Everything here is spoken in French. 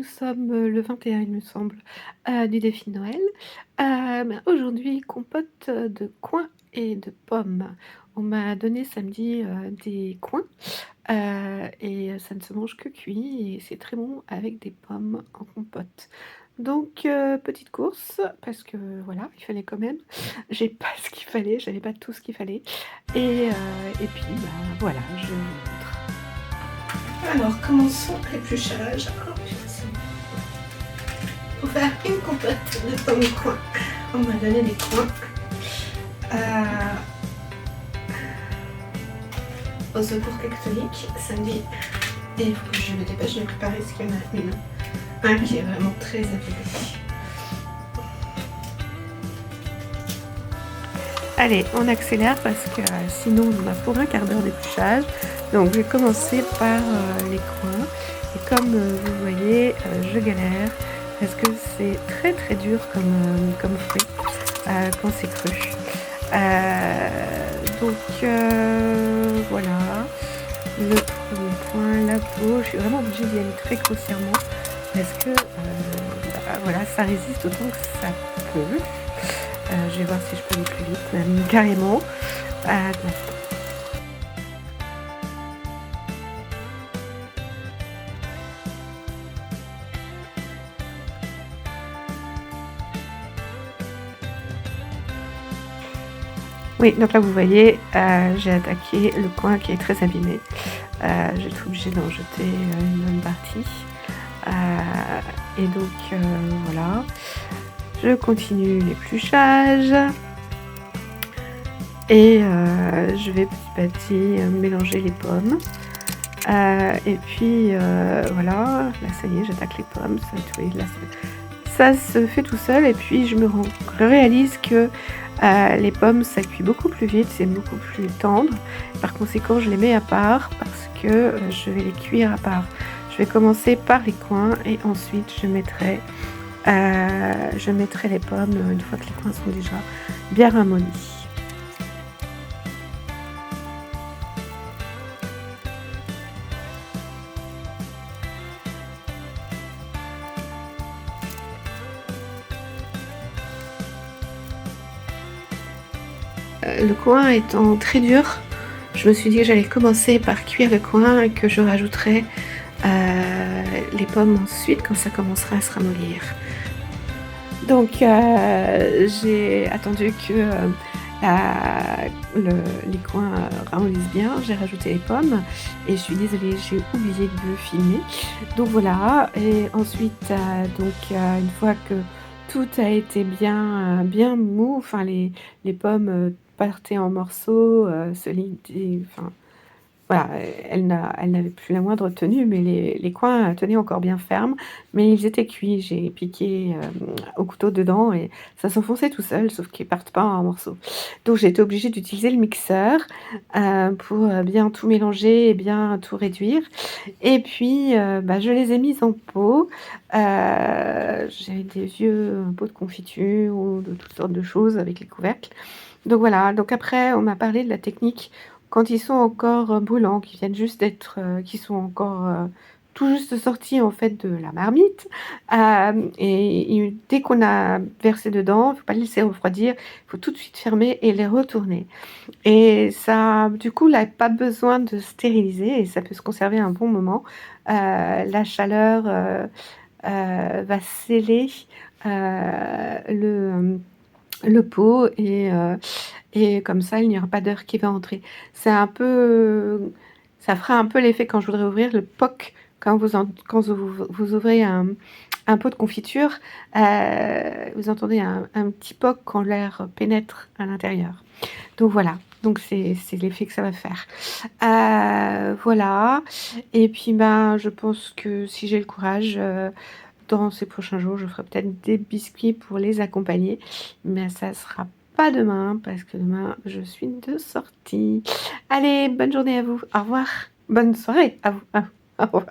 nous sommes, le 21 il me semble, du défi de Noël. Aujourd'hui compote, de coin et de pommes. On m'a donné samedi, des coins, et ça ne se mange que cuit et c'est très bon avec des pommes en compote. Donc petite course parce que voilà, il fallait quand même. J'ai pas ce qu'il fallait, j'avais pas tout ce qu'il fallait et puis, bah, voilà, je vous montre. Alors, commençons l'épluchage. Oh, putain, pour faire une compote de pommes coin, on m'a donné des coins au secours catholique samedi. Et il faut que je me dépêche de préparer ce qu'il y en a une. Un qui est vraiment très abîmé. Allez, on accélère parce que sinon on en a pour un quart d'heure d'épluchage. Donc je vais commencer par les coins. Et comme vous voyez, je galère parce que c'est très très dur comme fruit quand c'est cru. Voilà, le premier point, la peau. Je suis vraiment obligée d'y aller très grossièrement parce que voilà, ça résiste autant que ça peut. Je vais voir si je peux aller plus vite, même carrément. Oui, donc là vous voyez, j'ai attaqué le coin qui est très abîmé. J'ai été obligée d'en jeter une bonne partie. Et donc voilà, je continue l'épluchage et je vais petit à petit mélanger les pommes. Et puis voilà, là ça y est, j'attaque les pommes, ça se fait tout seul et puis je réalise que les pommes ça cuit beaucoup plus vite, c'est beaucoup plus tendre. Par conséquent je les mets à part parce que je vais les cuire à part. Je vais commencer par les coins et ensuite je mettrai les pommes une fois que les coins sont déjà bien ramollis. Le coin étant très dur, je me suis dit que j'allais commencer par cuire le coin et que je rajouterais les pommes ensuite quand ça commencera à se ramollir. Donc j'ai attendu que les coins ramollissent bien, j'ai rajouté les pommes et je suis désolée, j'ai oublié de filmer. Donc voilà, et ensuite une fois que tout a été bien mou, enfin les pommes partaient en morceaux, enfin voilà, elle n'avait plus la moindre tenue, mais les coins tenaient encore bien ferme, mais ils étaient cuits. J'ai piqué au couteau dedans et ça s'enfonçait tout seul, sauf qu'ils partent pas en morceaux. Donc j'ai été obligée d'utiliser le mixeur pour bien tout mélanger et bien tout réduire. Et puis je les ai mises en pot. J'avais des vieux pots de confiture ou de toutes sortes de choses avec les couvercles. Donc voilà, donc après on m'a parlé de la technique quand ils sont encore brûlants, qui viennent juste d'être, qui sont encore tout juste sortis en fait de la marmite. Et dès qu'on a versé dedans, il ne faut pas les laisser refroidir, il faut tout de suite fermer et les retourner. Et ça, du coup, là, pas besoin de stériliser et ça peut se conserver un bon moment. La chaleur va sceller le pot et comme ça, il n'y aura pas d'air qui va entrer. C'est un peu, ça fera un peu l'effet quand je voudrais ouvrir le POC, quand vous ouvrez un pot de confiture, vous entendez un petit POC quand l'air pénètre à l'intérieur. Donc voilà, donc c'est l'effet que ça va faire. Voilà, et puis je pense que si j'ai le courage, dans ces prochains jours, je ferai peut-être des biscuits pour les accompagner, mais ça sera pas demain parce que demain je suis de sortie. Allez, bonne journée à vous, au revoir. Bonne soirée à vous. Au revoir.